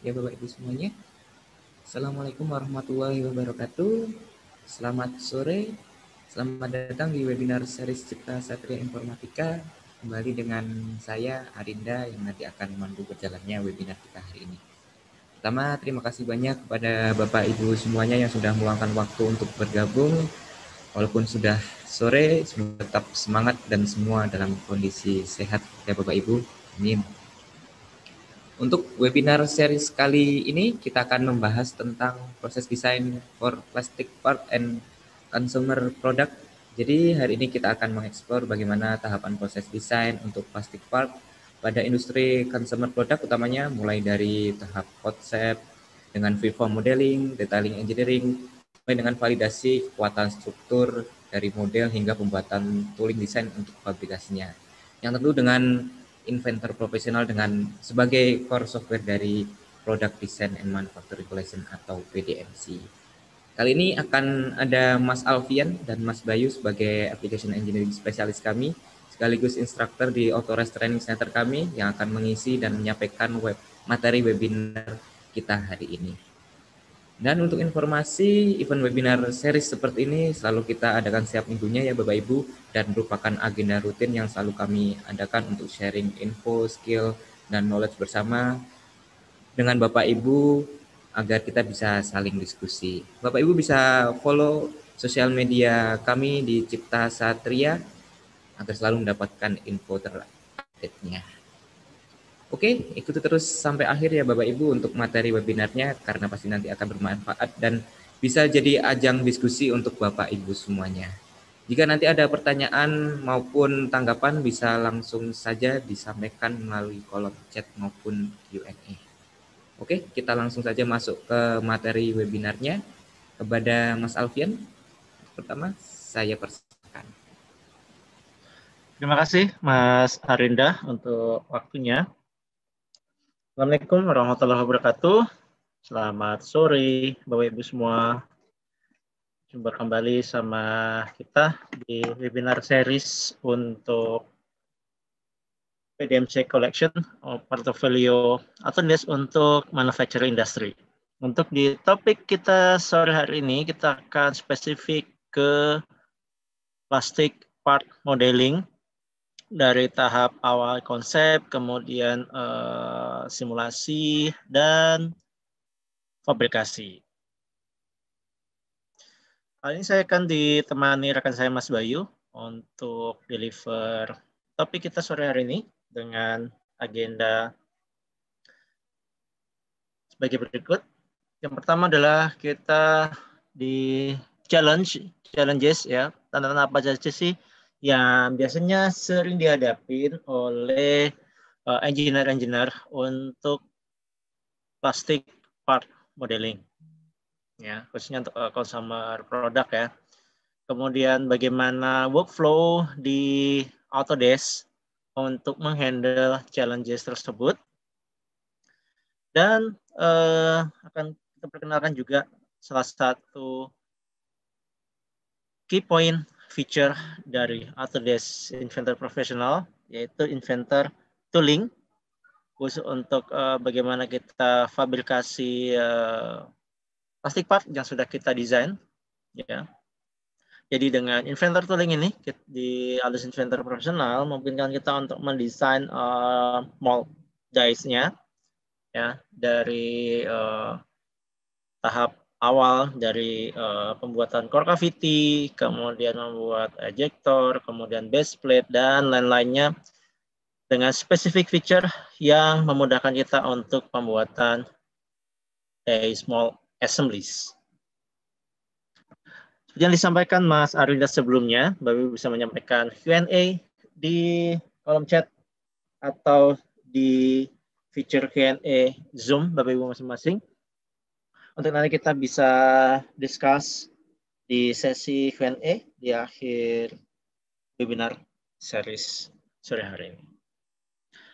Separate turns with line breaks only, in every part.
ya Bapak Ibu semuanya. Assalamualaikum warahmatullahi wabarakatuh. Selamat sore, selamat datang di webinar series Cipta Satria Informatika. Kembali dengan saya Arinda yang nanti akan memandu berjalannya webinar kita hari ini. Pertama, terima kasih banyak kepada Bapak Ibu semuanya yang sudah meluangkan waktu untuk bergabung. Walaupun sudah sore, semoga tetap semangat dan semua dalam kondisi sehat ya Bapak Ibu. Amin. Untuk webinar series kali ini kita akan membahas tentang proses desain for plastic part and consumer product. Jadi hari ini kita akan mengeksplor bagaimana tahapan proses desain untuk plastic part pada industri consumer product, utamanya mulai dari tahap konsep dengan freeform modeling, detailing engineering, sampai dengan validasi kekuatan struktur dari model hingga pembuatan tooling desain untuk fabrikasinya. Yang tentu dengan inventor profesional dengan sebagai core software dari Product Design and Manufacturing Collection atau PDMC. Kali ini akan ada Mas Alfian dan Mas Bayu sebagai Application Engineering Spesialis kami, sekaligus instruktur di Autores Training Center kami yang akan mengisi dan menyampaikan materi webinar kita hari ini. Dan untuk informasi, event webinar series seperti ini selalu kita adakan setiap minggunya ya Bapak Ibu, dan merupakan agenda rutin yang selalu kami adakan untuk sharing info, skill, dan knowledge bersama dengan Bapak Ibu agar kita bisa saling diskusi. Bapak Ibu bisa follow sosial media kami di Cipta Satria agar selalu mendapatkan info terupdate-nya. Oke, ikuti terus sampai akhir ya Bapak Ibu untuk materi webinarnya karena pasti nanti akan bermanfaat dan bisa jadi ajang diskusi untuk Bapak Ibu semuanya. Jika nanti ada pertanyaan maupun tanggapan bisa langsung saja disampaikan melalui kolom chat maupun Q&A. Oke, kita langsung saja masuk ke materi webinarnya. Kepada Mas Alfian, pertama saya persilakan.
Terima kasih Mas Arinda untuk waktunya. Assalamualaikum warahmatullahi wabarakatuh. Selamat sore Bapak Ibu semua. Jumpa kembali sama kita di webinar series untuk PDMC Collection Portfolio Autodesk untuk Manufacturing Industry. Untuk di topik kita sore hari ini, kita akan spesifik ke plastic part modeling dari tahap awal konsep, kemudian simulasi, dan fabrikasi. Kali ini saya akan ditemani rekan saya Mas Bayu untuk deliver topik kita sore hari ini dengan agenda sebagai berikut. Yang pertama adalah kita di challenges ya, tanda-tanda apa saja sih yang biasanya sering dihadapi oleh engineer-engineer untuk plastic part modeling, ya khususnya untuk consumer product ya. Kemudian bagaimana workflow di Autodesk untuk menghandle challenges tersebut, dan akan kita perkenalkan juga salah satu key point feature dari Autodesk Inventor Professional, yaitu Inventor Tooling, khusus untuk bagaimana kita fabrikasi plastic part yang sudah kita desain. Ya. Jadi dengan Inventor Tooling ini di Autodesk Inventor Professional memungkinkan kita untuk mendesain mold dies-nya ya dari tahap awal dari pembuatan core cavity, kemudian membuat ejector, kemudian base plate, dan lain-lainnya dengan spesifik feature yang memudahkan kita untuk pembuatan small assemblies. Seperti yang disampaikan Mas Arinda sebelumnya, Bapak bisa menyampaikan Q&A di kolom chat atau di feature Q&A Zoom Bapak Ibu masing-masing. Untuk nanti kita bisa discuss di sesi Q&A di akhir webinar series sore hari ini.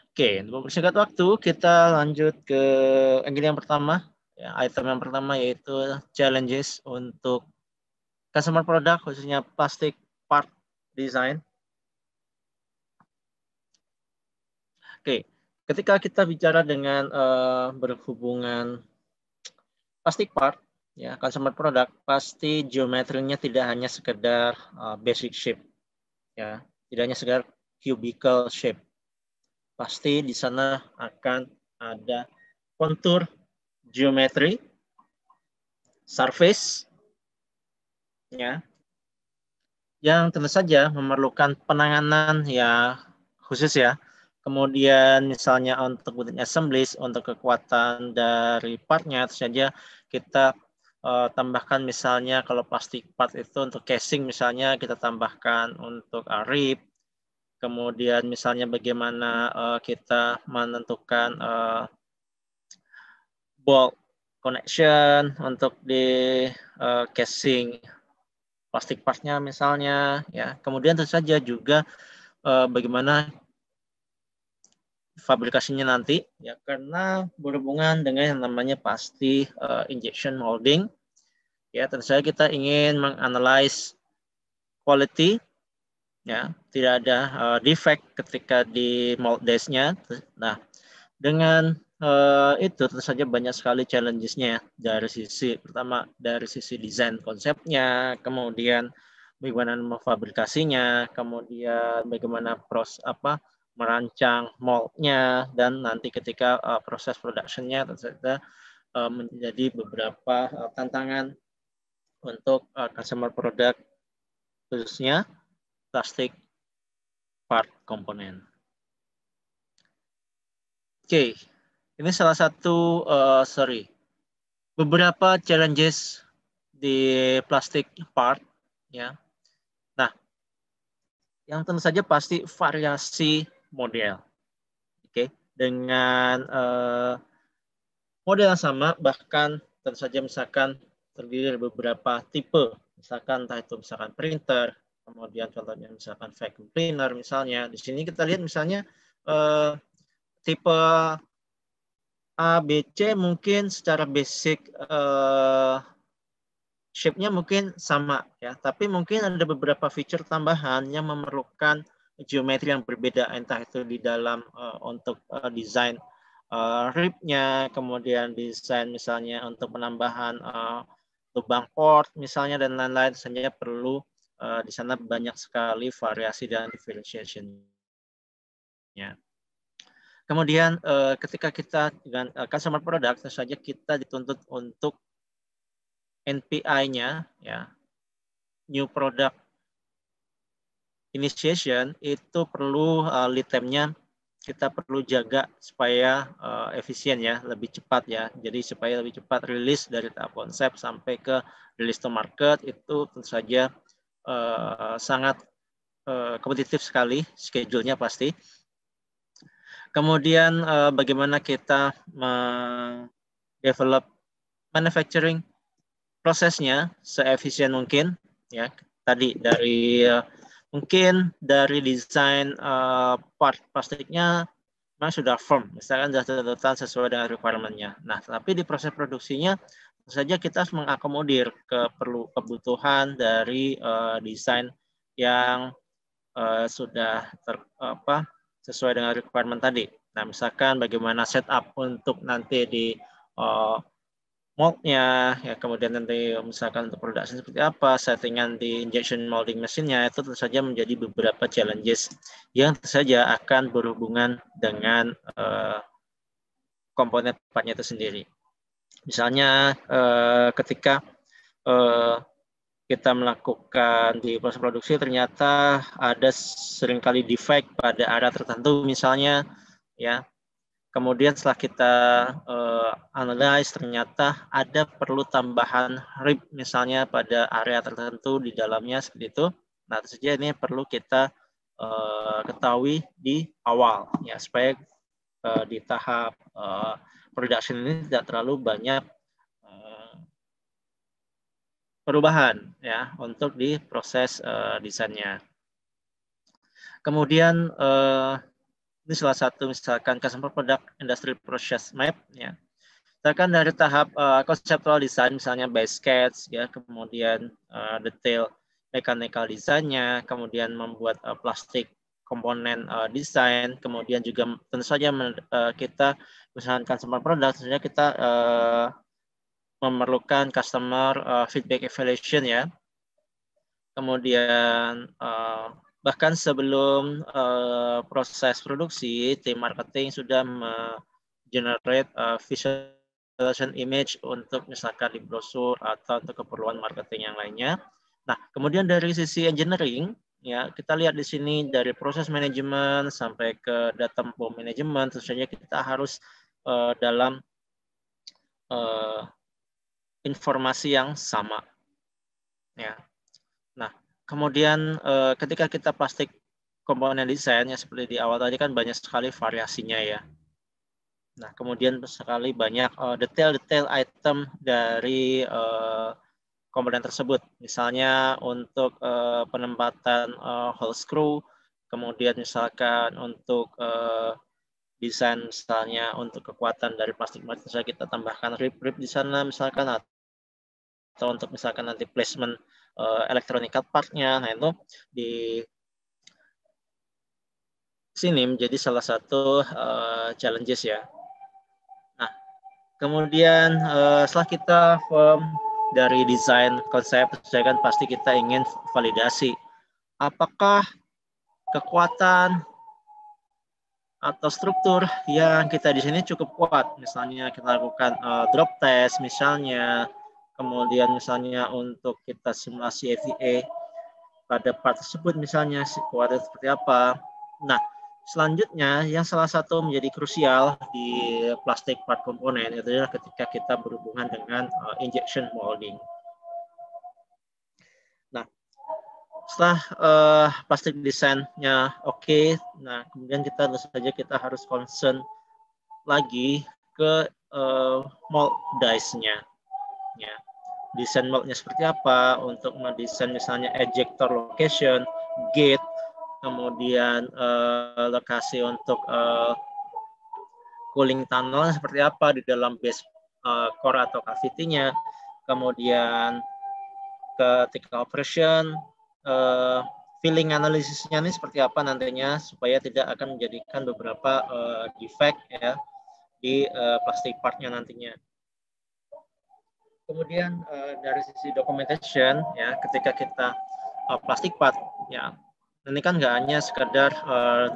Oke, untuk mempersingkat waktu, kita lanjut ke yang pertama. Ya, item yang pertama yaitu challenges untuk customer product, khususnya plastic part design. Oke, ketika kita bicara dengan berhubungan plastic part, ya, consumer product, pasti geometrinya tidak hanya sekedar basic shape, ya, tidak hanya sekedar cubicle shape. Pasti di sana akan ada kontur geometri, surface, ya, yang tentu saja memerlukan penanganan ya khusus ya. Kemudian misalnya untuk within assemblies, untuk kekuatan dari partnya, tentu saja kita tambahkan misalnya kalau plastik part itu untuk casing misalnya kita tambahkan untuk rib. Kemudian misalnya bagaimana kita menentukan bolt connection untuk di casing plastik partnya misalnya, ya. Kemudian tentu saja juga bagaimana fabrikasinya nanti, ya, karena berhubungan dengan yang namanya pasti injection molding, ya. Tentu saja kita ingin menganalisis quality, ya, tidak ada defect ketika di mold dash-nya. Nah, dengan itu tentu saja banyak sekali challenges-nya dari sisi pertama dari sisi desain konsepnya, kemudian bagaimana memfabrikasinya, kemudian bagaimana merancang mold-nya, dan nanti ketika proses production-nya tentu saja menjadi beberapa tantangan untuk consumer product khususnya plastic part komponen. Oke, ini salah satu beberapa challenges di plastic part, ya. Nah, yang tentu saja pasti variasi model, oke, dengan model yang sama, bahkan tentu saja misalkan terdiri dari beberapa tipe, misalkan entah itu misalkan printer, kemudian contohnya misalkan vacuum cleaner misalnya. Di sini kita lihat misalnya tipe A, B, C mungkin secara basic shape-nya mungkin sama, ya, tapi mungkin ada beberapa feature tambahan yang memerlukan geometri yang berbeda, entah itu di dalam untuk desain rib-nya, kemudian desain misalnya untuk penambahan lubang port misalnya dan lain-lain, sehingga perlu di sana banyak sekali variasi dan differentiation-nya. Kemudian ketika kita dengan consumer product, tentu saja kita dituntut untuk NPI-nya, ya, new product initiation, itu perlu lead time-nya kita perlu jaga supaya efisien, ya, lebih cepat, ya. Jadi supaya lebih cepat rilis dari tahap konsep sampai ke release to market, itu tentu saja sangat kompetitif sekali schedule-nya pasti. Kemudian bagaimana kita develop manufacturing prosesnya seefisien mungkin, ya. Tadi dari mungkin dari desain part plastiknya memang sudah firm, misalkan sudah tentukan sesuai dengan requirement-nya. Nah, tapi di proses produksinya tentu saja kita harus mengakomodir kebutuhan dari desain yang sudah sesuai dengan requirement tadi. Nah, misalkan bagaimana setup untuk nanti di mold-nya, ya, kemudian nanti misalkan untuk production seperti apa, settingan di injection molding mesinnya, itu tentu saja menjadi beberapa challenges yang tentu saja akan berhubungan dengan komponen partnya itu sendiri. Misalnya ketika kita melakukan di proses produksi ternyata ada seringkali defect pada area tertentu misalnya, ya. Kemudian setelah kita analyze ternyata ada perlu tambahan rib misalnya pada area tertentu di dalamnya seperti itu. Nah, tentu saja ini perlu kita ketahui di awal, ya, supaya di tahap production ini tidak terlalu banyak perubahan, ya, untuk di proses desainnya. Kemudian ini salah satu misalkan customer product industry process map, ya. Misalkan dari tahap conceptual design misalnya by sketch, ya, kemudian detail mechanical desainnya, kemudian membuat plastik komponen desain, kemudian juga tentu saja kita misalkan customer product, tentunya kita memerlukan customer feedback evaluation ya. Kemudian bahkan sebelum proses produksi, tim marketing sudah generate visualization image untuk misalkan di brosur atau untuk keperluan marketing yang lainnya. Nah, kemudian dari sisi engineering, ya kita lihat di sini dari proses manajemen sampai ke data management, tentu saja kita harus dalam informasi yang sama. Ya. Nah, kemudian ketika kita plastik komponen desain, ya seperti di awal tadi kan banyak sekali variasinya ya. Nah, kemudian sekali banyak detail-detail item dari komponen tersebut. Misalnya untuk penempatan hole screw, kemudian misalkan untuk desain misalnya untuk kekuatan dari plastik misalnya kita tambahkan rib-rib di sana misalkan, atau untuk misalkan nanti placement electronic part-nya. Nah, itu di sini menjadi salah satu challenges ya. Nah, kemudian setelah kita dari desain konsep, saya kan pasti kita ingin validasi. Apakah kekuatan atau struktur yang kita di sini cukup kuat? Misalnya kita lakukan drop test misalnya, kemudian misalnya untuk kita simulasi EVA pada part tersebut misalnya kuatnya seperti apa. Nah, selanjutnya yang salah satu menjadi krusial di plastik part komponen itu adalah ketika kita berhubungan dengan injection molding. Nah, setelah plastik desainnya oke, nah kemudian kita tentu saja kita harus concern lagi ke mold dice-nya. Ya. Desain moldnya seperti apa untuk mendesain misalnya ejector location, gate, kemudian lokasi untuk cooling tunnel seperti apa di dalam base core atau cavity-nya, kemudian ketika operation filling analisisnya ini seperti apa nantinya supaya tidak akan menjadikan beberapa defect ya di plastic part-nya nantinya. Kemudian dari sisi documentation ya ketika kita plastic part ya ini kan nggak hanya sekedar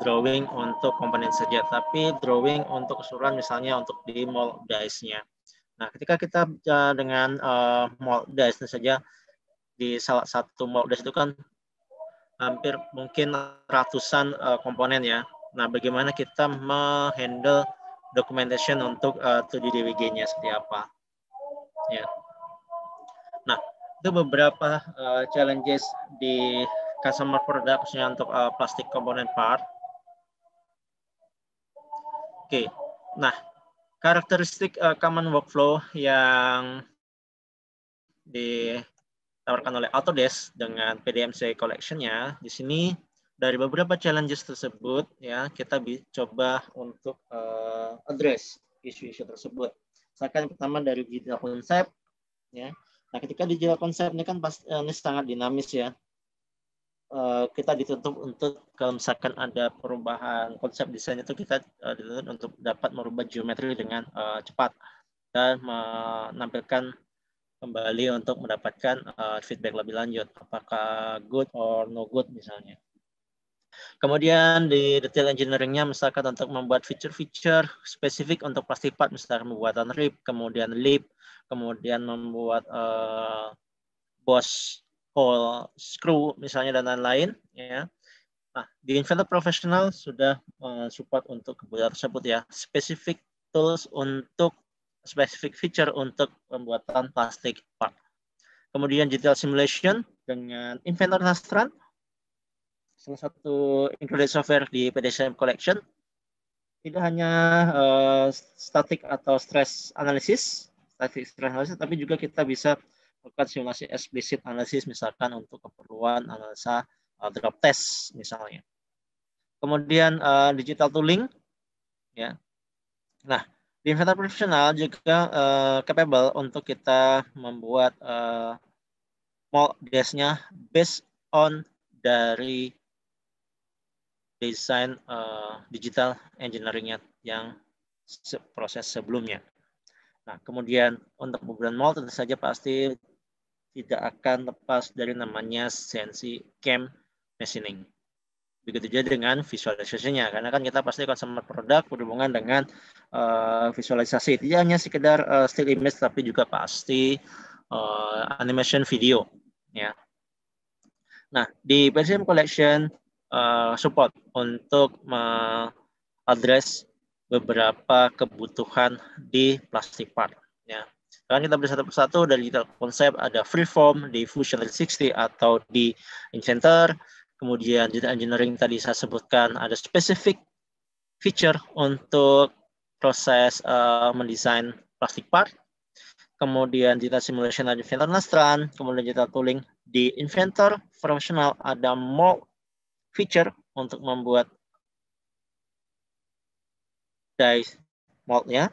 drawing untuk komponen saja, tapi drawing untuk keseluruhan misalnya untuk di mold dice-nya. Nah, ketika kita dengan mold dice saja di salah satu mold dice itu kan hampir mungkin ratusan komponen ya. Nah, bagaimana kita menghandle documentation untuk 2D DWG-nya seperti apa? Ya. Nah, itu beberapa challenges di customer product khususnya untuk plastic component part. Oke, nah karakteristik common workflow yang ditawarkan oleh Autodesk dengan PDMC collection-nya di sini dari beberapa challenges tersebut ya kita coba untuk address isu-isu tersebut. Misalkan pertama dari digital konsep ya. Nah, ketika digital konsep ini kan ini sangat dinamis ya. Kita dituntut untuk kalau misalkan ada perubahan konsep desain itu kita dituntut untuk dapat merubah geometri dengan cepat dan menampilkan kembali untuk mendapatkan feedback lebih lanjut apakah good or no good misalnya. Kemudian di detail engineering-nya misalkan untuk membuat feature-feature spesifik untuk plastic part misalkan pembuatan rib, kemudian lip, kemudian membuat boss hole screw misalnya dan lain-lain ya. Nah, di Inventor Professional sudah support untuk kebutuhan tersebut ya. Specific tools untuk specific feature untuk pembuatan plastic part. Kemudian detail simulation dengan Inventor Nastran, salah satu included software di PDCM Collection. Tidak hanya static atau stress analysis, tapi juga kita bisa melakukan simulasi explicit analysis misalkan untuk keperluan analisa drop test misalnya. Kemudian digital tooling ya. Nah, di Inventor Professional juga capable untuk kita membuat mold dice-nya based on dari desain digital engineering-nya yang proses sebelumnya. Nah, kemudian untuk pembuatan mold tentu saja pasti tidak akan lepas dari namanya CNC CAM machining. Begitu juga dengan visualisasinya, karena kan kita pasti consumer produk berhubungan dengan visualisasi. Tidak hanya sekedar still image, tapi juga pasti animation video. Ya. Nah, di PCM Collection support untuk mengadres beberapa kebutuhan di plastic part. Ya. Sekarang kita beri satu persatu dari digital konsep, ada freeform di Fusion 360 atau di Inventor. Kemudian digital engineering tadi saya sebutkan ada specific feature untuk proses mendesain plastic part. Kemudian digital simulation ada Inventor Nastran, kemudian digital tooling di Inventor Professional ada mold feature untuk membuat die moldnya.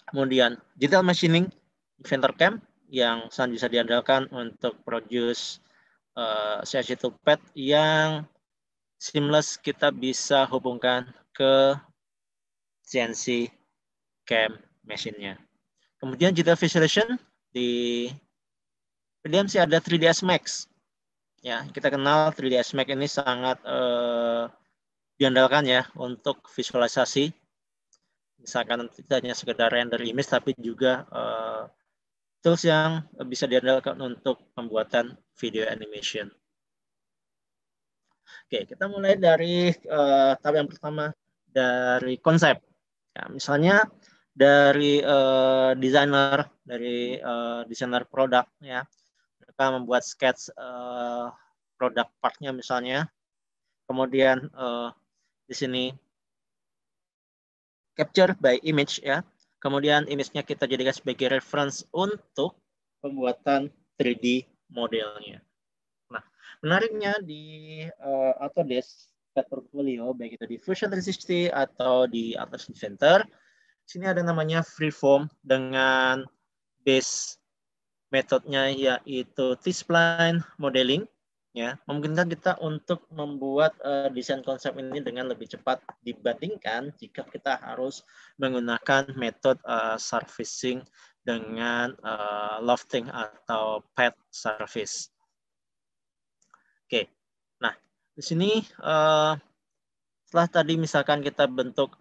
Kemudian digital machining Inventor CAM yang sangat bisa diandalkan untuk produce CNC toolpad yang seamless, kita bisa hubungkan ke CNC CAM machine-nya. Kemudian digital visualization di PDMC ada 3ds Max. Ya, kita kenal 3ds Max ini sangat diandalkan ya untuk visualisasi. Misalkan tidak hanya sekedar render image, tapi juga tools yang bisa diandalkan untuk pembuatan video animation. Oke, kita mulai dari tahap yang pertama, dari konsep. Ya, misalnya dari desainer produk, ya, mereka membuat sketch produk partnya misalnya. Kemudian di sini capture by image, ya. Kemudian image-nya kita jadikan sebagai reference untuk pembuatan 3D modelnya. Nah, menariknya di Autodesk portfolio, baik itu di Fusion 360 atau di Atlas Inventor, sini ada namanya freeform dengan base metodenya yaitu T-spline modeling. Ya, memungkinkan kita untuk membuat desain konsep ini dengan lebih cepat dibandingkan jika kita harus menggunakan metode surfacing dengan lofting atau pad surface. Oke, nah di sini setelah tadi misalkan kita bentuk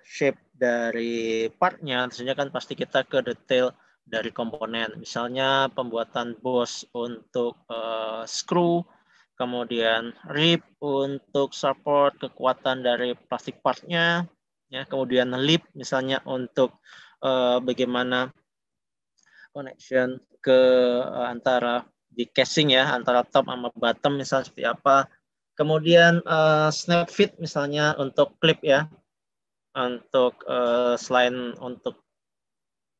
shape dari partnya, tentunya kan pasti kita ke detail dari komponen. Misalnya pembuatan boss untuk screw, kemudian rib untuk support kekuatan dari plastik partnya, ya, kemudian lip misalnya untuk bagaimana connection ke antara di casing ya, antara top sama bottom misalnya seperti apa. Kemudian snap fit misalnya untuk clip ya, untuk selain untuk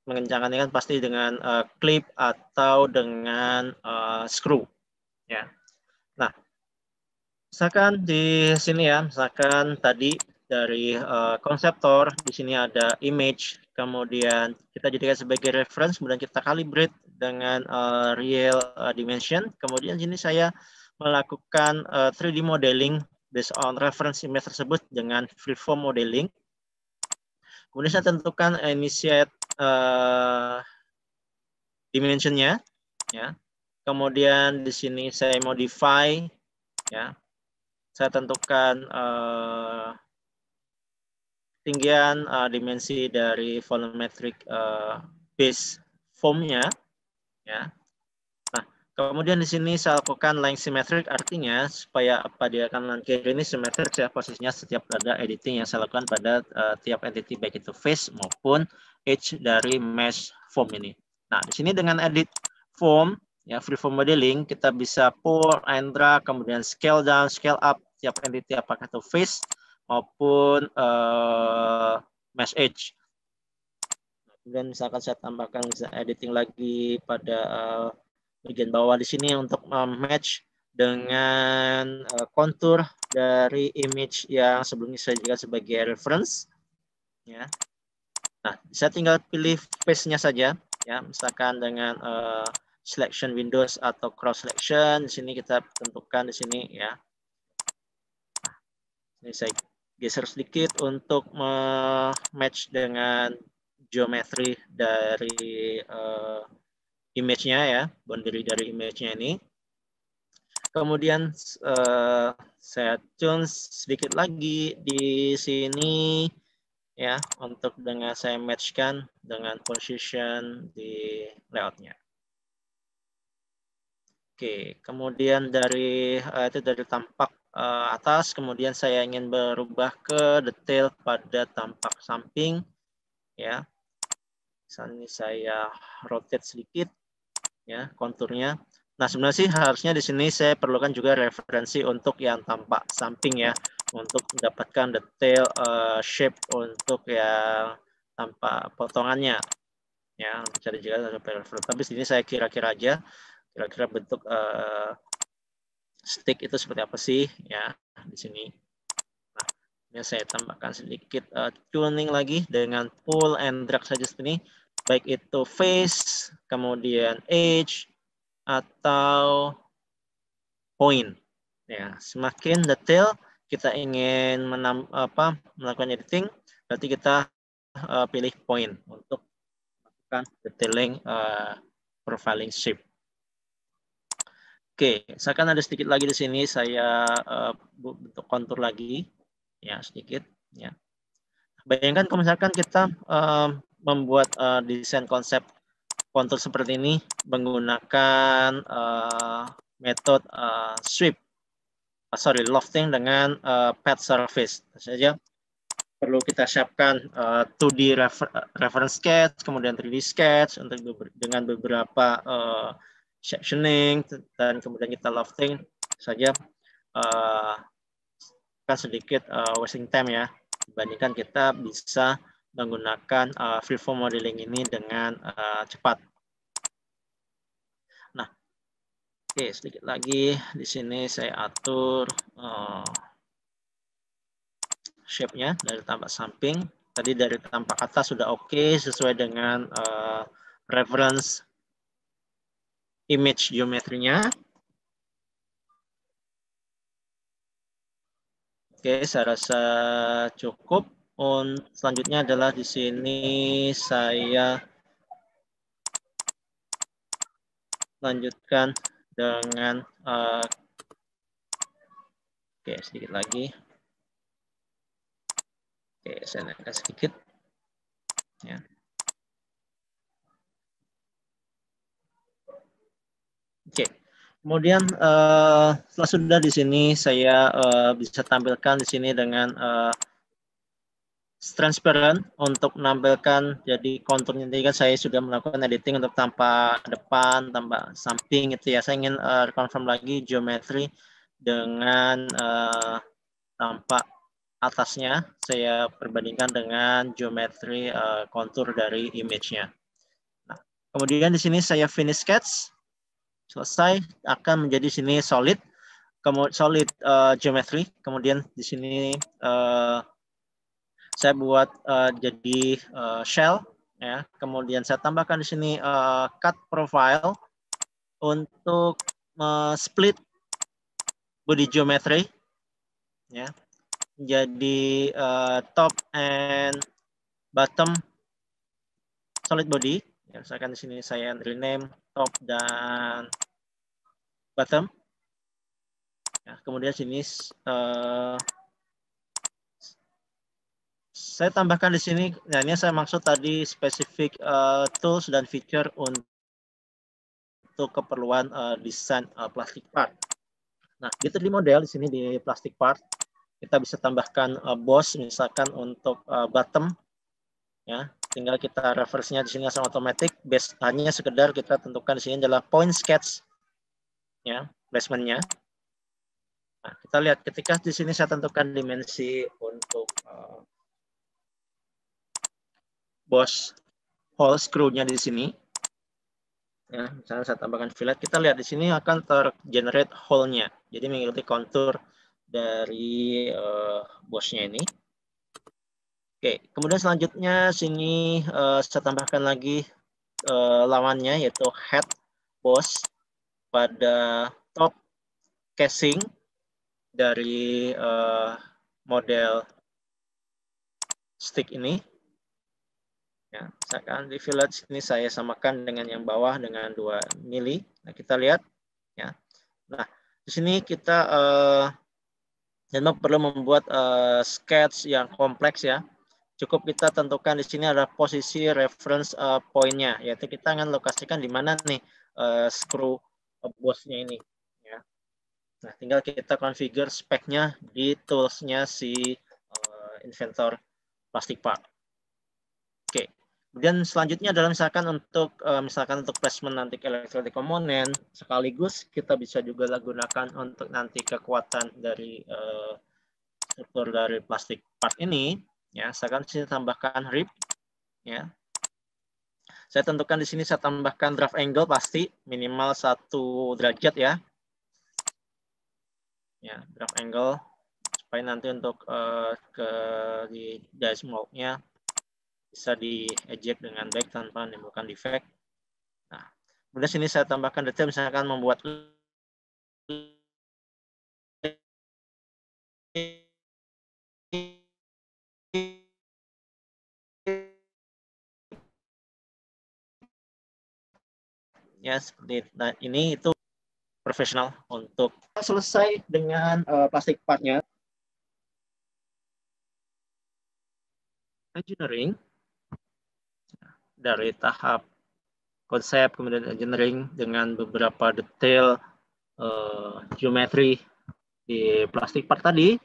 mengencangkan ini kan pasti dengan clip atau dengan screw ya. Nah, misalkan di sini ya, misalkan tadi dari konseptor, di sini ada image, kemudian kita jadikan sebagai reference, kemudian kita calibrate dengan real dimension. Kemudian sini saya melakukan 3D modeling based on reference image tersebut dengan freeform modeling. Kemudian saya tentukan initiate dimensionnya, ya. Kemudian di sini saya modify, ya. Saya tentukan ketinggian dimensi dari volumetric base formnya, ya. Nah, kemudian di sini saya lakukan line symmetric, artinya supaya pada kanan kiri ini symmetric ya posisinya setiap ada editing yang saya lakukan pada tiap entity baik itu face maupun edge dari mesh form ini. Nah, di sini dengan edit form ya freeform modeling kita bisa pull and drag, kemudian scale down, scale up tiap entity apakah itu face maupun mesh edge. Kemudian misalkan saya tambahkan editing lagi pada bagian bawah di sini untuk match dengan kontur dari image yang sebelumnya saya jadikan sebagai reference. Ya. Nah, saya tinggal pilih face-nya saja. Ya, misalkan dengan selection windows atau cross selection. Di sini kita tentukan di sini ya. Ini saya geser sedikit untuk match dengan geometri dari image-nya ya, boundary dari image-nya ini. Kemudian saya tune sedikit lagi di sini ya, untuk dengan saya matchkan dengan position di layout-nya. Oke, kemudian dari itu dari tampak atas, kemudian saya ingin berubah ke detail pada tampak samping, ya. Misalnya saya rotate sedikit, ya konturnya. Nah sebenarnya sih harusnya di sini saya perlukan juga referensi untuk yang tampak samping ya, untuk mendapatkan detail shape untuk yang tampak potongannya, ya. Cari juga referensi. Tapi sini saya kira-kira aja. Kira-kira bentuk stick itu seperti apa sih ya di sini. Nah, ini saya tambahkan sedikit tuning lagi dengan pull and drag saja sini, baik itu face, kemudian edge atau point. Ya, semakin detail kita ingin melakukan editing, berarti kita pilih point untuk melakukan detailing profiling shape. Oke, misalkan ada sedikit lagi di sini saya bentuk kontur lagi, ya sedikit, ya. Bayangkan kalau misalkan kita membuat desain konsep kontur seperti ini menggunakan metode lofting dengan pad surface, saja perlu kita siapkan 2D reference sketch, kemudian 3D sketch untuk dengan beberapa sectioning, dan kemudian kita lofting saja kan sedikit wasting time ya, dibandingkan kita bisa menggunakan freeform modeling ini dengan cepat. Nah, oke, sedikit lagi di sini saya atur shape-nya dari tampak samping. Tadi dari tampak atas sudah oke, sesuai dengan reference image geometrinya. Oke, saya rasa cukup. Selanjutnya adalah di sini saya lanjutkan dengan oke, sedikit lagi. Oke, saya naikkan sedikit. Ya. Oke. Kemudian setelah sudah di sini saya bisa tampilkan di sini dengan transparent untuk menampilkan jadi konturnya. Tadi kan saya sudah melakukan editing untuk tampak depan, tampak samping itu ya. Saya ingin confirm lagi geometri dengan tampak atasnya. Saya perbandingkan dengan geometri kontur dari image-nya. Nah, kemudian di sini saya finish sketch. Selesai, akan menjadi sini solid, solid geometry. Kemudian di sini saya buat jadi shell, ya. Kemudian saya tambahkan di sini cut profile untuk split body geometry, ya. Jadi top and bottom solid body. Ya, misalkan di sini saya rename top dan bottom. Ya, kemudian sini saya tambahkan di sini. Nah, ini saya maksud tadi spesifik tools dan feature untuk keperluan desain plastic part. Nah, gitu di model di sini di plastic part kita bisa tambahkan boss misalkan untuk bottom, ya. Tinggal kita reverse-nya di sini langsung otomatis. Hanya sekedar kita tentukan di sini adalah point sketch, ya, placement-nya. Nah, kita lihat ketika di sini saya tentukan dimensi untuk boss hole screw-nya di sini. Ya, misalnya saya tambahkan fillet, kita lihat di sini akan tergenerate hole-nya. Jadi mengikuti kontur dari boss-nya ini. Oke, kemudian selanjutnya sini saya tambahkan lagi lawannya yaitu head boss pada top casing dari model stick ini. Ya, misalkan di village ini saya samakan dengan yang bawah dengan 2 mili. Nah, kita lihat ya. Nah, di sini kita perlu membuat sketch yang kompleks ya. Cukup kita tentukan di sini ada posisi reference point-nya, yaitu kita akan lokasikan di mana nih screw boss-nya ini ya. Nah, tinggal kita configure spec-nya di tools-nya si inventor plastic part. Oke. Kemudian selanjutnya adalah misalkan untuk placement nanti electronic komponen, sekaligus kita bisa juga gunakan untuk nanti kekuatan dari struktur dari plastik part ini. Ya, saya akan sini tambahkan rib. Ya, saya tentukan di sini saya tambahkan draft angle pasti minimal 1 derajat ya. Ya, draft angle supaya nanti untuk di dice mold-nya bisa di-eject dengan baik tanpa menimbulkan defect. Nah, kemudian sini saya tambahkan detail misalkan membuat ya seperti ini itu profesional untuk selesai dengan plastik partnya. Engineering dari tahap konsep kemudian engineering dengan beberapa detail geometri di plastik part tadi.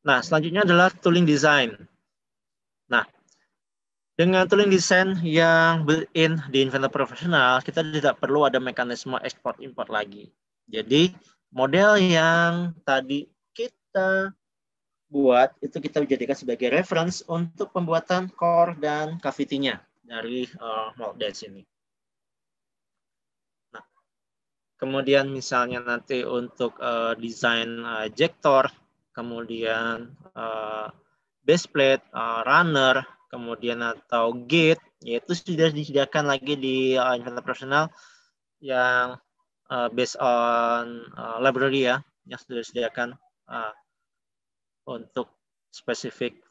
Nah, selanjutnya adalah tooling design. Nah, dengan tooling design yang built-in di Inventor Professional, kita tidak perlu ada mekanisme ekspor-import lagi. Jadi, model yang tadi kita buat, itu kita jadikan sebagai reference untuk pembuatan core dan cavity-nya dari mold dies ini. Nah, kemudian misalnya nanti untuk desain ejector, kemudian base plate, runner, kemudian atau gate, yaitu sudah disediakan lagi di Inventor Professional yang based on library ya, yang sudah disediakan untuk spesifik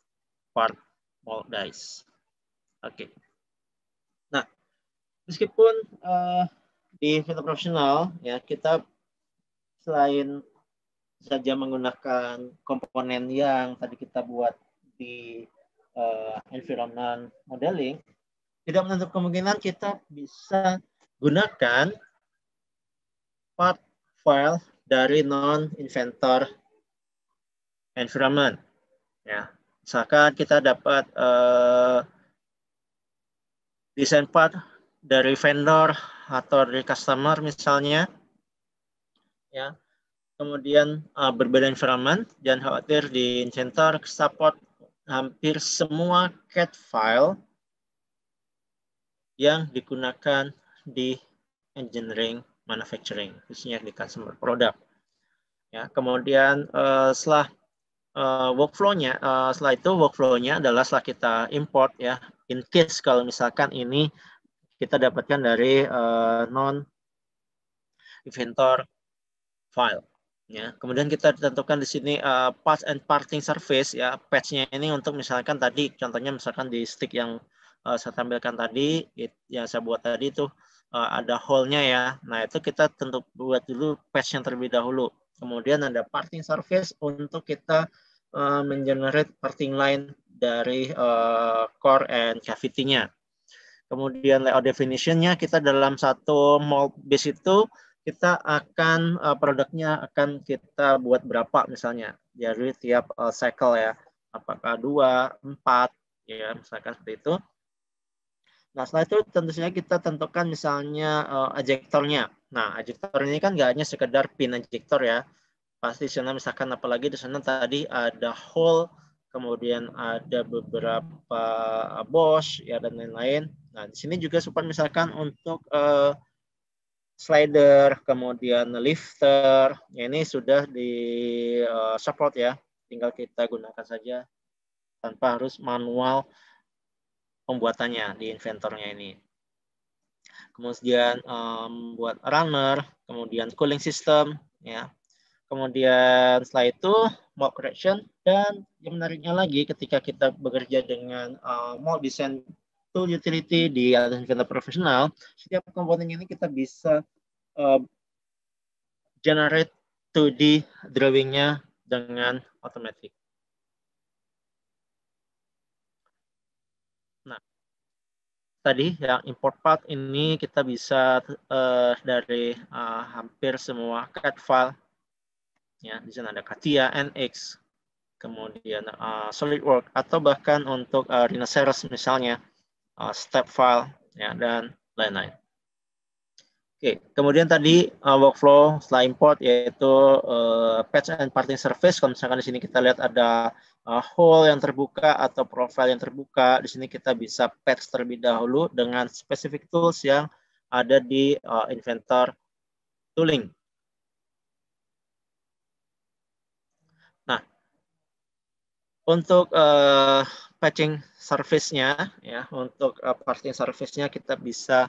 part mold dies. Oke. Nah, meskipun di Inventor Professional ya kita selain saja menggunakan komponen yang tadi kita buat di environment modeling, tidak menutup kemungkinan kita bisa gunakan part file dari non-inventor environment. Ya, misalkan kita dapat desain part dari vendor atau dari customer misalnya, ya. Kemudian berbeda environment, jangan khawatir di Inventor support hampir semua CAD file yang digunakan di engineering manufacturing, khususnya di customer product. Ya, kemudian setelah workflow-nya, setelah itu workflow-nya adalah setelah kita import ya, in case kalau misalkan ini kita dapatkan dari non inventor file. Ya, kemudian kita tentukan di sini parts and parting surface ya, patch-nya ini untuk misalkan tadi contohnya misalkan di stick yang saya tampilkan tadi, yang saya buat tadi itu ada hole-nya ya. Nah, itu kita tentu buat dulu patch yang terlebih dahulu. Kemudian ada parting surface untuk kita mengenerate parting line dari core and cavity-nya. Kemudian layout definition-nya kita dalam satu mold base itu kita akan produknya akan kita buat berapa misalnya dari tiap cycle ya, apakah 2, 4 ya misalkan seperti itu. Nah setelah itu tentu saja kita tentukan misalnya ejectornya. Nah ejector ini kan nggak hanya sekedar pin ejector ya, pasti di sana misalkan apalagi di sana tadi ada hole, kemudian ada beberapa boss ya dan lain-lain. Nah di sini juga support misalkan untuk slider, kemudian lifter, ya ini sudah di support ya, tinggal kita gunakan saja tanpa harus manual pembuatannya di inventornya ini. Kemudian buat runner, kemudian cooling system, ya Kemudian setelah itu mold correction, dan yang menariknya lagi ketika kita bekerja dengan mold design tool utility di Atlas Inventor Professional, setiap komponen ini kita bisa generate 2D drawing-nya dengan otomatis. Nah, tadi yang import part ini kita bisa dari hampir semua CAD file. Ya, di sana ada CATIA, NX, kemudian SolidWorks, atau bahkan untuk Rhinoceros misalnya, step file, ya, dan lain-lain. Oke, kemudian tadi workflow setelah import yaitu patch and parting surface. Kalau misalkan di sini kita lihat ada hole yang terbuka atau profile yang terbuka, di sini kita bisa patch terlebih dahulu dengan specific tools yang ada di Inventor tooling. Nah, untuk patching surface-nya, ya, untuk parting surface-nya kita bisa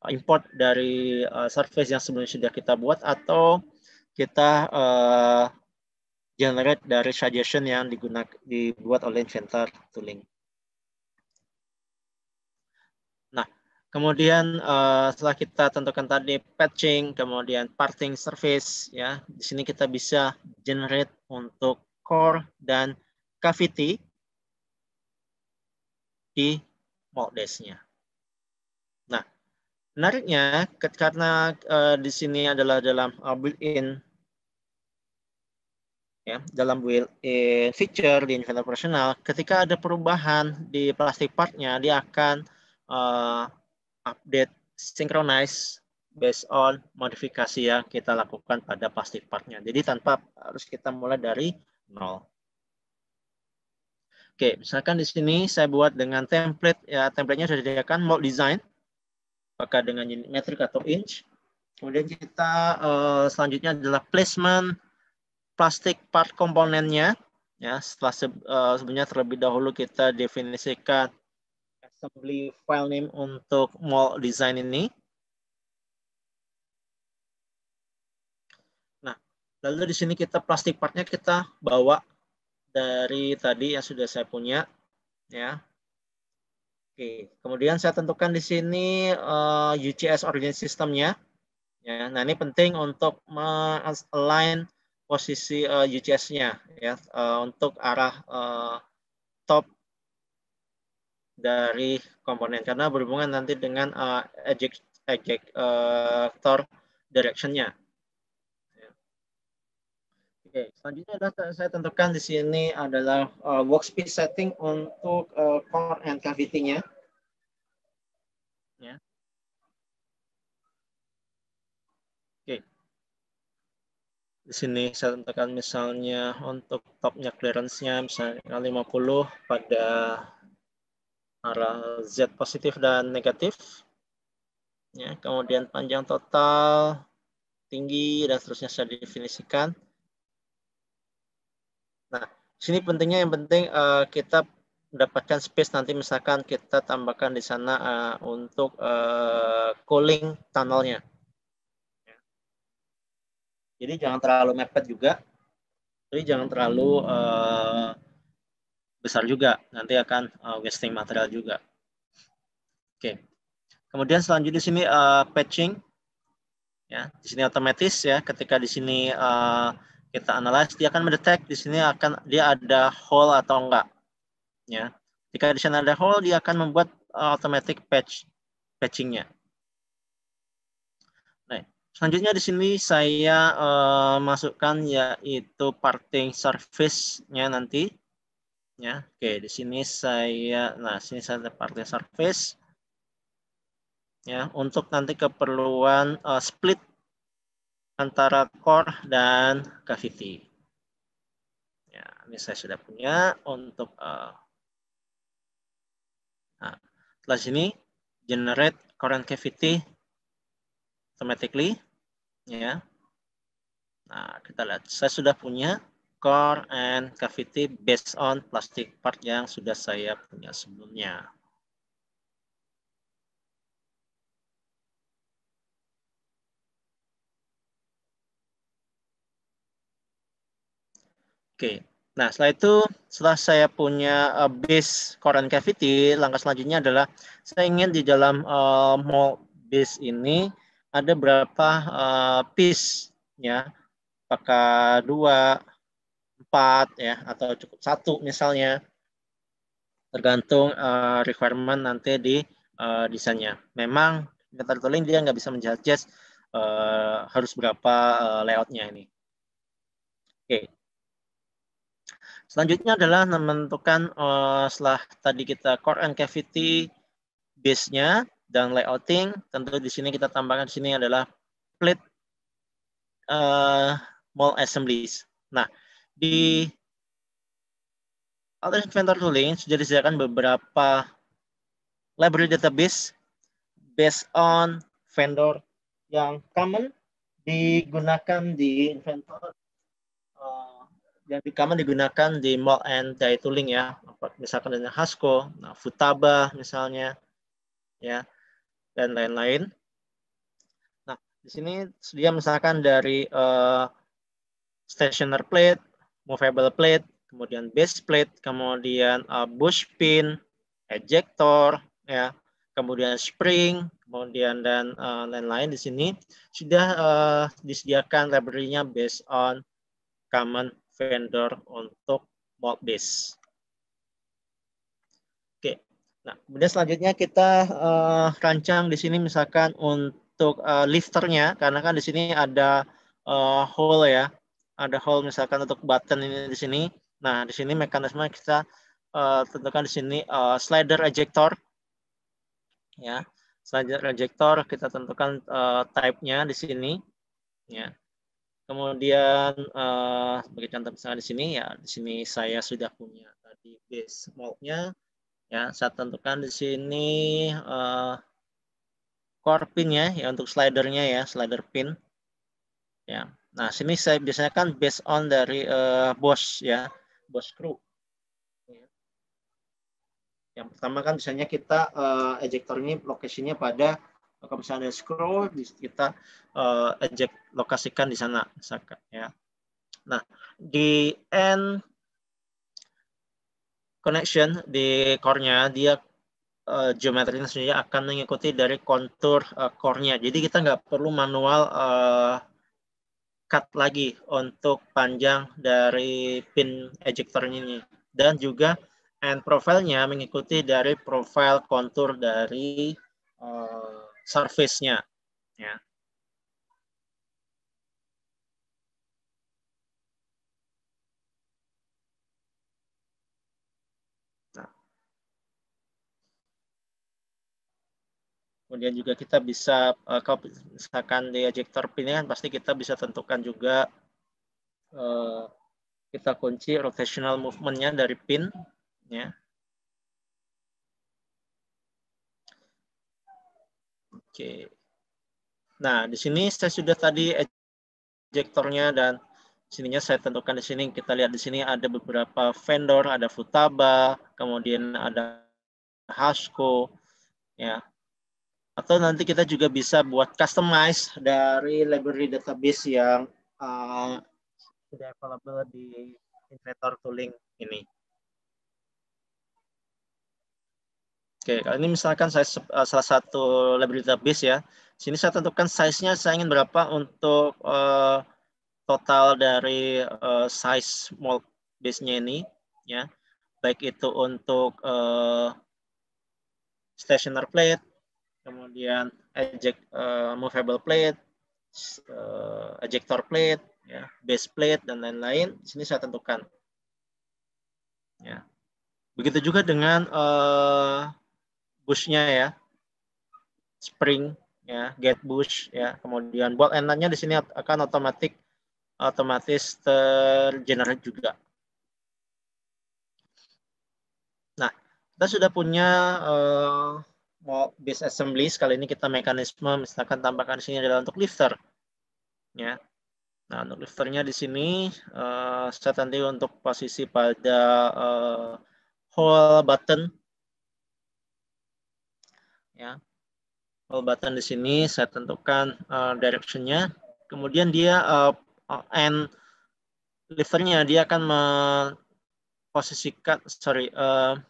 import dari surface yang sebelumnya sudah kita buat, atau kita generate dari suggestion yang dibuat oleh Inventor tooling. Nah, kemudian setelah kita tentukan tadi patching, kemudian parting surface, ya, di sini kita bisa generate untuk core dan cavity di mold dash-nya. Nah, menariknya karena di sini adalah dalam built-in, ya, dalam built-in feature di Inventor Professional, ketika ada perubahan di plastik part-nya, dia akan update synchronize based on modifikasi yang kita lakukan pada plastik part-nya. Jadi tanpa harus kita mulai dari nol. Oke, misalkan di sini saya buat dengan template, ya, template-nya sudah disediakan mold design, apakah dengan unit metric atau inch. Kemudian kita selanjutnya adalah placement plastik part komponennya. Ya, setelah sebenarnya terlebih dahulu kita definisikan assembly file name untuk mold design ini. Nah, lalu di sini kita plastik partnya kita bawa dari tadi yang sudah saya punya, ya. Oke, kemudian saya tentukan di sini UCS origin systemnya. Ya, nah ini penting untuk align posisi UCS-nya, ya, untuk arah top dari komponen, karena berhubungan nanti dengan ejector direction-nya. Oke, selanjutnya adalah saya tentukan di sini adalah workspace setting untuk core and cavity-nya. Ya. Oke. Di sini saya tentukan misalnya untuk topnya clearance-nya misalnya 50 pada arah Z positif dan negatif. Ya, kemudian panjang total, tinggi, dan seterusnya saya definisikan. Nah, sini pentingnya yang penting kita mendapatkan space, nanti misalkan kita tambahkan di sana untuk cooling tunnelnya. Jadi jangan terlalu mepet juga, jadi jangan terlalu besar juga, nanti akan wasting material juga. Oke. Kemudian selanjutnya di sini patching, ya, di sini otomatis, ya, ketika di sini kita analyze, dia akan mendetek di sini dia ada hole atau enggak, ya. Jika di sana ada hole, dia akan membuat automatic patchingnya. Nah, selanjutnya di sini saya masukkan yaitu parting surface-nya nanti, ya. Oke, di sini saya, sini saya ada parting surface, ya, untuk nanti keperluan split antara core dan cavity. Ya, ini saya sudah punya untuk setelah sini generate core and cavity automatically, ya. Nah, kita lihat saya sudah punya core and cavity based on plastic part yang sudah saya punya sebelumnya. Oke. Nah, setelah saya punya base core and cavity, langkah selanjutnya adalah saya ingin di dalam mold base ini ada berapa piece ya, apakah 2, 4 ya, atau cukup 1 misalnya, tergantung requirement nanti di desainnya. Memang inventory tooling dia nggak bisa menjudge harus berapa layoutnya ini. Oke. Selanjutnya adalah menentukan setelah tadi kita core and cavity base-nya dan layouting, tentu di sini kita tambahkan di sini adalah plate mold assemblies. Nah, di Autodesk Inventor Tooling sudah disediakan beberapa library database based on vendor yang common digunakan di Inventor, yang common digunakan di mold and die tooling ya, misalkan dengan Hasco, nah, Futaba misalnya, ya, dan lain-lain. Nah, di sini sedia misalkan dari stationer plate, movable plate, kemudian base plate, kemudian bush pin, ejector, ya, kemudian spring, kemudian dan lain-lain. Di sini sudah disediakan library-nya based on common vendor untuk mold base. Oke. Nah, kemudian selanjutnya kita rancang di sini misalkan untuk lifternya, karena kan di sini ada hole ya, ada hole misalkan untuk button ini di sini. Nah, di sini mekanisme kita tentukan di sini slider ejector, ya, slider ejector kita tentukan type-nya di sini, ya. Kemudian sebagai contoh misalnya di sini ya, di sini saya sudah punya tadi base mold-nya. Ya, saya tentukan di sini core pin-nya ya untuk slidernya ya, slider pin. Ya. Nah, sini saya biasanya kan based on dari Bosch ya, Bosch screw. Ya. Yang pertama kan biasanya kita ejector ini lokasinya pada kalau misalnya ada screw kita eject lokasikan di sana misalkan ya. Nah, di end connection di core-nya dia geometrinya sendiri akan mengikuti dari kontur core-nya. Jadi kita nggak perlu manual cut lagi untuk panjang dari pin ejector ini. Dan juga end profile-nya mengikuti dari profile kontur dari surface-nya. Ya. Kemudian juga kita bisa, kalau misalkan di ejector pin kan pasti kita bisa tentukan juga kita kunci rotational movement-nya dari pin. Ya. Oke. Nah, di sini saya sudah tadi ejectornya dan sininya saya tentukan di sini. Kita lihat di sini ada beberapa vendor, ada Futaba, kemudian ada Hasco, ya. Atau nanti kita juga bisa buat customize dari library database yang sudah available di Inventor Tooling ini. Oke, kalau ini misalkan saya salah satu library database ya. Sini saya tentukan size-nya saya ingin berapa untuk total dari size mold base-nya ini ya. Baik itu untuk stationer plate, kemudian movable plate, ejector plate, ya, base plate dan lain-lain. Di sini saya tentukan. Ya. Begitu juga dengan bush-nya ya, spring, ya, gate bush, ya, kemudian bolt end-nya di sini akan otomatis tergenerate juga. Nah, kita sudah punya base assembly. Kali ini kita mekanisme, misalkan tambahkan di sini adalah untuk lifter, ya. Nah, untuk lifternya di sini saya nanti untuk posisi pada hole button, ya. Hole button di sini saya tentukan directionnya. Kemudian dia end lifternya dia akan memposisikan,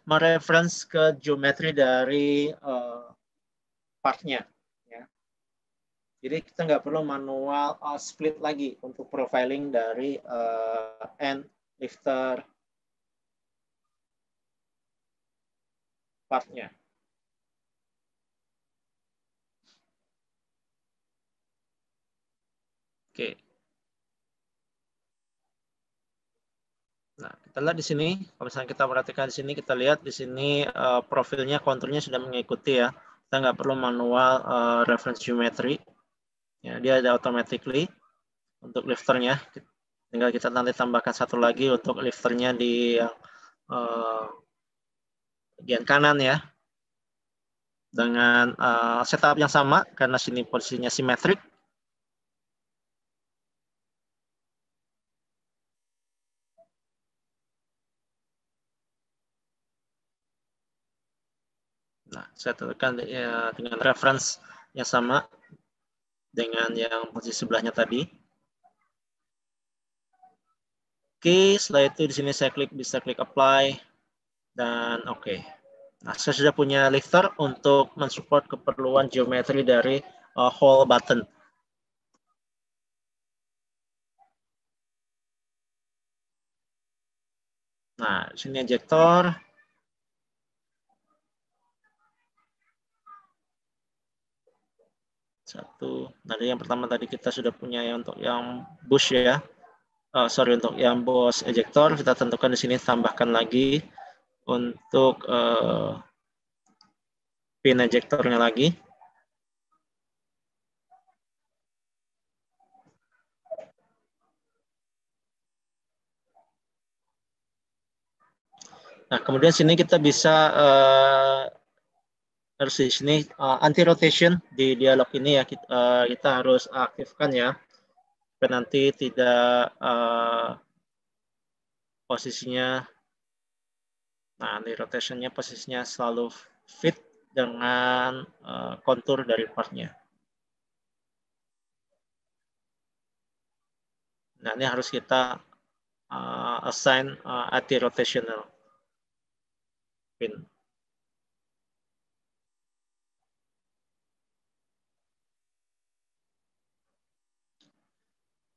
mereference ke geometri dari partnya. Ya. Jadi kita nggak perlu manual split lagi untuk profiling dari end lifter partnya. Oke. Nah, kita lihat di sini, kalau misalnya kita perhatikan di sini, kita lihat di sini profilnya, konturnya sudah mengikuti ya. Kita nggak perlu manual reference geometry. Ya, dia ada automatically untuk lifternya. Tinggal kita nanti tambahkan satu lagi untuk lifternya di bagian kanan ya. Dengan setup yang sama, karena sini posisinya simetrik. Nah, saya tentukan ya, dengan reference yang sama dengan yang posisi sebelahnya tadi. Oke, setelah itu di sini saya bisa klik apply dan oke. Nah, saya sudah punya lifter untuk mensupport keperluan geometri dari hole button. Nah, di sini ejector. Satu. Nah, yang pertama tadi kita sudah punya ya untuk yang bush ya. Untuk yang boss ejector kita tentukan di sini, tambahkan lagi untuk pin ejectornya lagi. Nah, kemudian sini kita bisa harus di sini anti rotation di dialog ini ya, kita harus aktifkan ya, supaya nanti tidak posisinya, nah anti rotationnya posisinya selalu fit dengan kontur dari partnya. Nah, ini harus kita assign anti-rotational pin.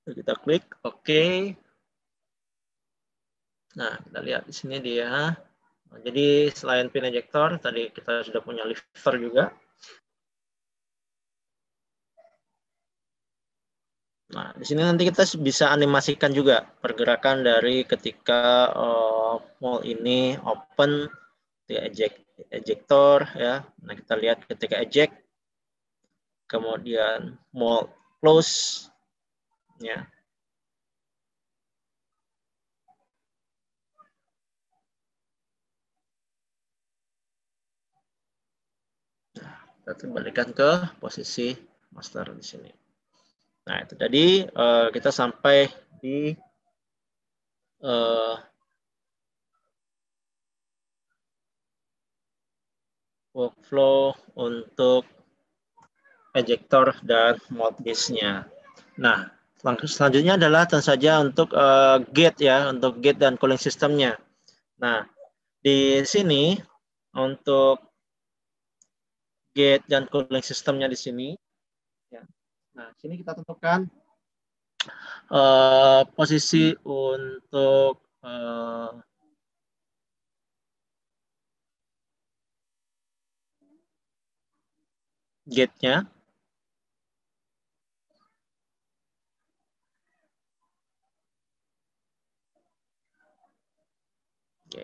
Kita klik OK. Nah, kita lihat di sini dia. Jadi selain pin ejector, tadi kita sudah punya lifter juga. Nah, di sini nanti kita bisa animasikan juga pergerakan dari ketika mall ini open, ejector ya. Nah, kita lihat ketika eject, kemudian mall close ya. Nah, kita kembalikan ke posisi master di sini. Nah, itu tadi kita sampai di workflow untuk ejector dan mold base-nya. Nah, selanjutnya adalah tentu saja untuk gate ya, untuk gate dan cooling sistemnya. Nah, di sini untuk gate dan cooling sistemnya di sini. Ya. Nah, sini kita tentukan posisi untuk gate-nya. Oke,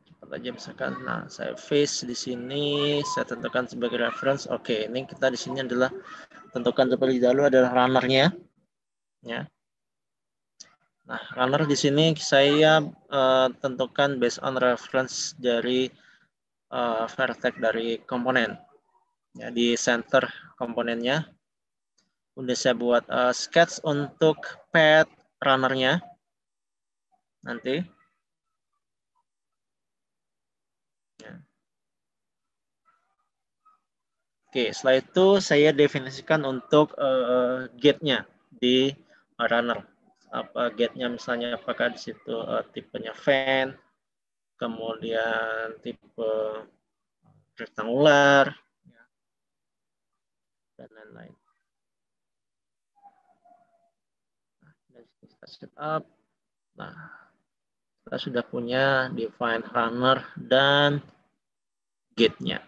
cepat aja misalkan. Nah, saya face di sini, saya tentukan sebagai reference. Oke, ini kita di sini adalah tentukan seperti dahulu adalah runner-nya. Ya. Nah, runner di sini saya tentukan based on reference dari vertex dari komponen. Ya, di center komponennya. Udah saya buat sketch untuk path runner-nya. Nanti. Ya. Oke, setelah itu saya definisikan untuk gate-nya di runner. apa gate-nya misalnya apakah di situ tipenya fan, kemudian tipe rektangular, dan lain-lain. Nah, kita setup. Nah, kita sudah punya define runner dan gate-nya.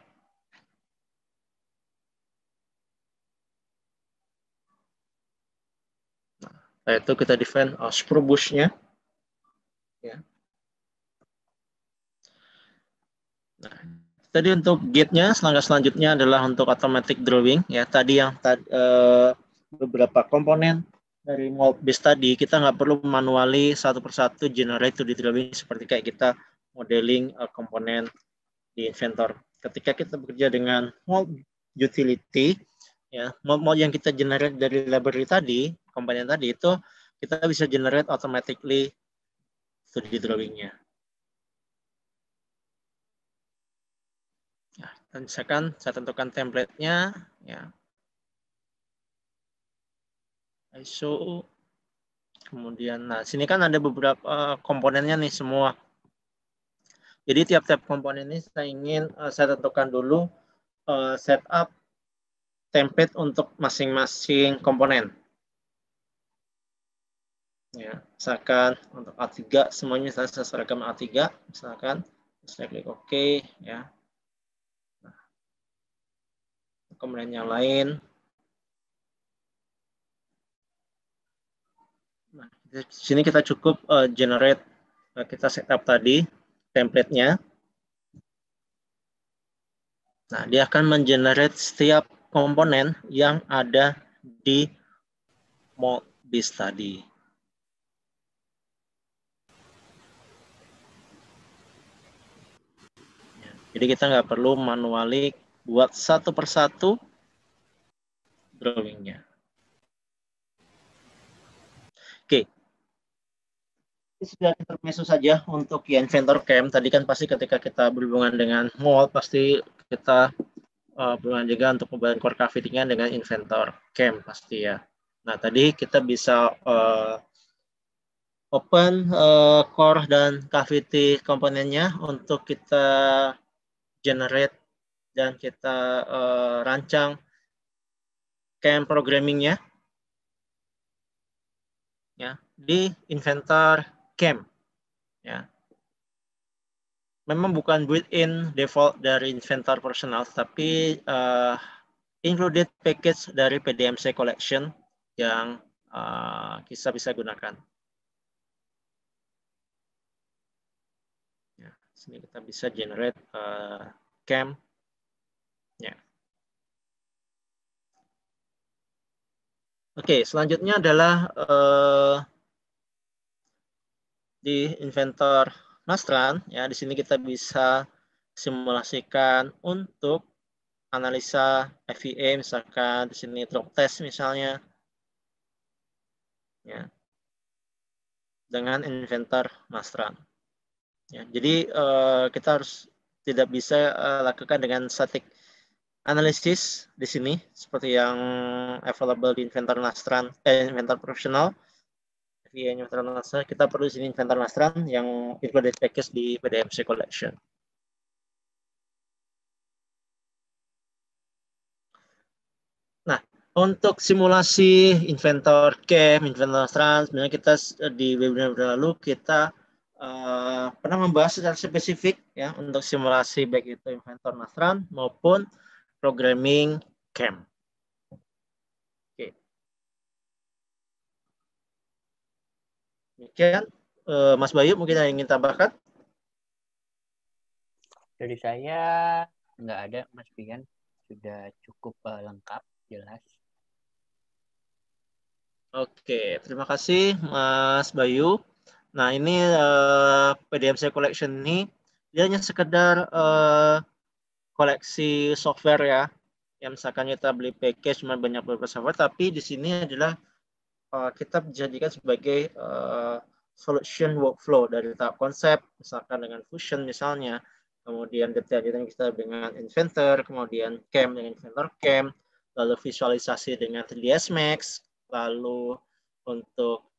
Nah, itu kita define screw bush-nya. Ya. Nah, tadi untuk gate-nya, langkah selanjutnya adalah untuk automatic drawing. Ya, tadi yang beberapa komponen dari mold base tadi, kita nggak perlu manually satu persatu generate 2D drawing seperti kayak kita modeling komponen di Inventor. Ketika kita bekerja dengan mold utility, ya, mold yang kita generate dari library tadi, komponen tadi itu kita bisa generate automatically 2D drawing-nya. Ya, dan misalkan saya tentukan template-nya, ya, ISO, kemudian, nah sini kan ada beberapa komponennya nih semua. Jadi tiap-tiap komponen ini saya ingin saya tentukan dulu setup template untuk masing-masing komponen. Ya, misalkan untuk A3 semuanya saya seragam A3, misalkan saya klik OK, ya. Nah, kemudian yang lain. Nah, di sini kita cukup generate, kita setup tadi template-nya. Nah, dia akan mengenerate setiap komponen yang ada di mold base tadi. Jadi kita nggak perlu manually buat satu persatu drawing-nya. Oke. Ini sudah intermezzo saja untuk Inventor Cam. Tadi kan pasti ketika kita berhubungan dengan mold, pasti kita berhubungan juga untuk pembuatan core cavity-nya dengan Inventor Cam pasti ya. Nah, tadi kita bisa open core dan cavity komponennya untuk kita generate dan kita rancang cam programming-nya ya di Inventor Cam ya. Memang bukan built-in default dari Inventor Personal, tapi included package dari PDMC Collection yang kita bisa gunakan. Ya, sini kita bisa generate cam. Ya. Oke, selanjutnya adalah di Inventor Nastran. Ya, di sini kita bisa simulasikan untuk analisa FEA, misalkan di sini drop test misalnya. Ya, dengan Inventor Nastran. Ya, jadi kita harus tidak bisa lakukan dengan static analisis di sini seperti yang available di Inventor Nastran, Inventor Professional. Via Inventor Nastran, kita perlu di sini Inventor Nastran yang included package di PDMC Collection. Nah, untuk simulasi Inventor Cam, Inventor Nastran, sebenarnya kita di webinar lalu kita pernah membahas secara spesifik ya untuk simulasi baik itu Inventor Nastran maupun programming Cam. Oke. Demikian, Mas Bayu mungkin yang ingin tambahkan?
Dari saya nggak ada, Mas Pian. Sudah cukup lengkap, jelas.
Oke, terima kasih Mas Bayu. Nah, ini PDMC Collection ini dia hanya sekedar koleksi software ya. Yang misalkan kita beli package cuma banyak beberapa software, tapi di sini adalah kita dijadikan sebagai solution workflow dari tahap konsep, misalkan dengan Fusion misalnya, kemudian detail-detail kita dengan Inventor, kemudian Cam dengan Inventor Cam, lalu visualisasi dengan 3ds Max, lalu untuk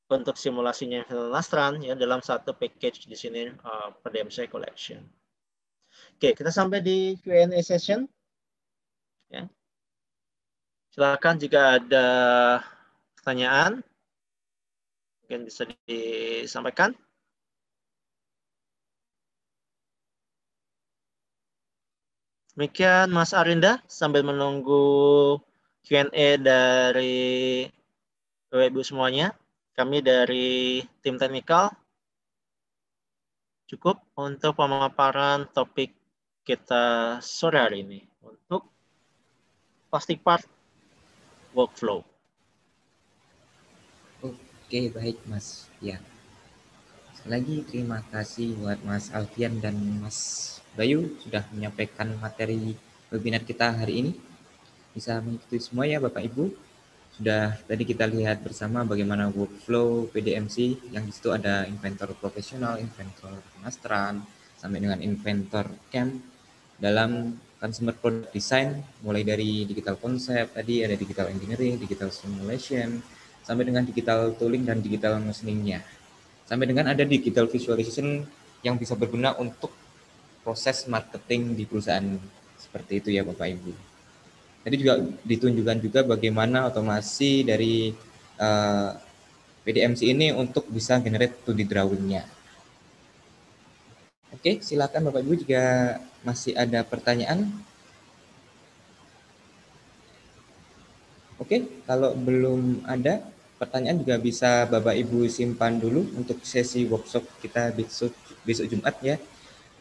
untuk simulasinya Nastran ya dalam satu package di sini PDMC Collection. Oke, kita sampai di Q&A session. Ya. Silakan jika ada pertanyaan, mungkin bisa disampaikan. Demikian Mas Arinda, sambil menunggu Q&A dari Ibu semuanya, kami dari tim teknikal cukup untuk pemaparan topik kita sore hari ini untuk plastic part workflow.
Oke, baik Mas. Ya. Sekali lagi terima kasih buat Mas Alfian dan Mas Bayu sudah menyampaikan materi webinar kita hari ini. Bisa mengikuti semua ya Bapak Ibu. Sudah tadi kita lihat bersama bagaimana workflow PDMC, yang di situ ada inventor profesional, inventor Nastran, sampai dengan inventor camp dalam consumer product design, mulai dari digital concept, tadi ada digital engineering, digital simulation, sampai dengan digital tooling dan digital machining-nya. Sampai dengan ada digital visualization yang bisa berguna untuk proses marketing di perusahaan. Seperti itu ya Bapak Ibu. Tadi juga ditunjukkan juga bagaimana otomasi dari PDMC ini untuk bisa generate 2D drawing-nya. Oke, silakan Bapak Ibu jika masih ada pertanyaan. Oke, kalau belum ada pertanyaan juga bisa Bapak Ibu simpan dulu untuk sesi workshop kita besok Jumat ya.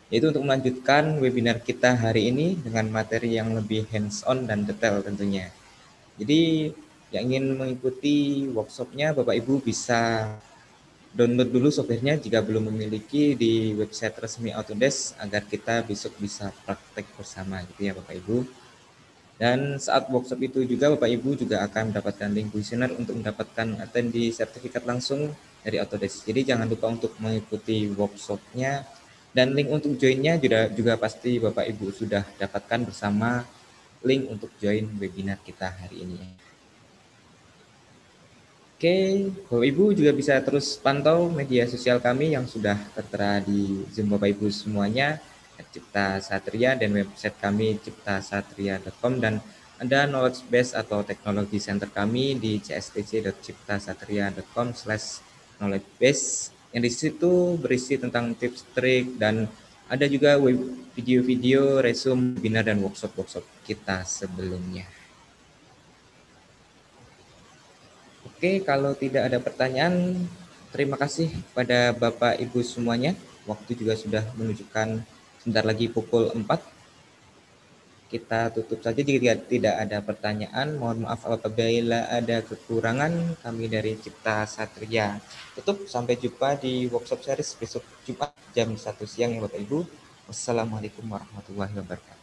Yaitu untuk melanjutkan webinar kita hari ini dengan materi yang lebih hands-on dan detail tentunya. Jadi yang ingin mengikuti workshopnya Bapak Ibu bisa download dulu softwarenya jika belum memiliki di website resmi Autodesk agar kita besok bisa praktek bersama gitu ya Bapak Ibu. Dan saat workshop itu juga Bapak Ibu juga akan mendapatkan link kuesioner untuk mendapatkan attendee sertifikat langsung dari Autodesk. Jadi jangan lupa untuk mengikuti workshopnya. Dan link untuk joinnya juga pasti Bapak Ibu sudah dapatkan bersama link untuk join webinar kita hari ini. Oke, Bapak Ibu juga bisa terus pantau media sosial kami yang sudah tertera di Zoom Bapak Ibu semuanya, Cipta Satria, dan website kami ciptasatria.com, dan ada knowledge base atau teknologi center kami di cstc.ciptasatria.com/knowledge base. Yang di situ berisi tentang tips, trik, dan ada juga video-video, resume, webinar, dan workshop kita sebelumnya. Oke, kalau tidak ada pertanyaan, terima kasih pada Bapak Ibu semuanya. Waktu juga sudah menunjukkan sebentar lagi pukul 4. Kita tutup saja jika tidak ada pertanyaan. Mohon maaf apabila ada kekurangan. Kami dari Cipta Satria tutup. Sampai jumpa di workshop series besok Jumat jam 1 siang ya Bapak Ibu. Wassalamualaikum warahmatullahi wabarakatuh.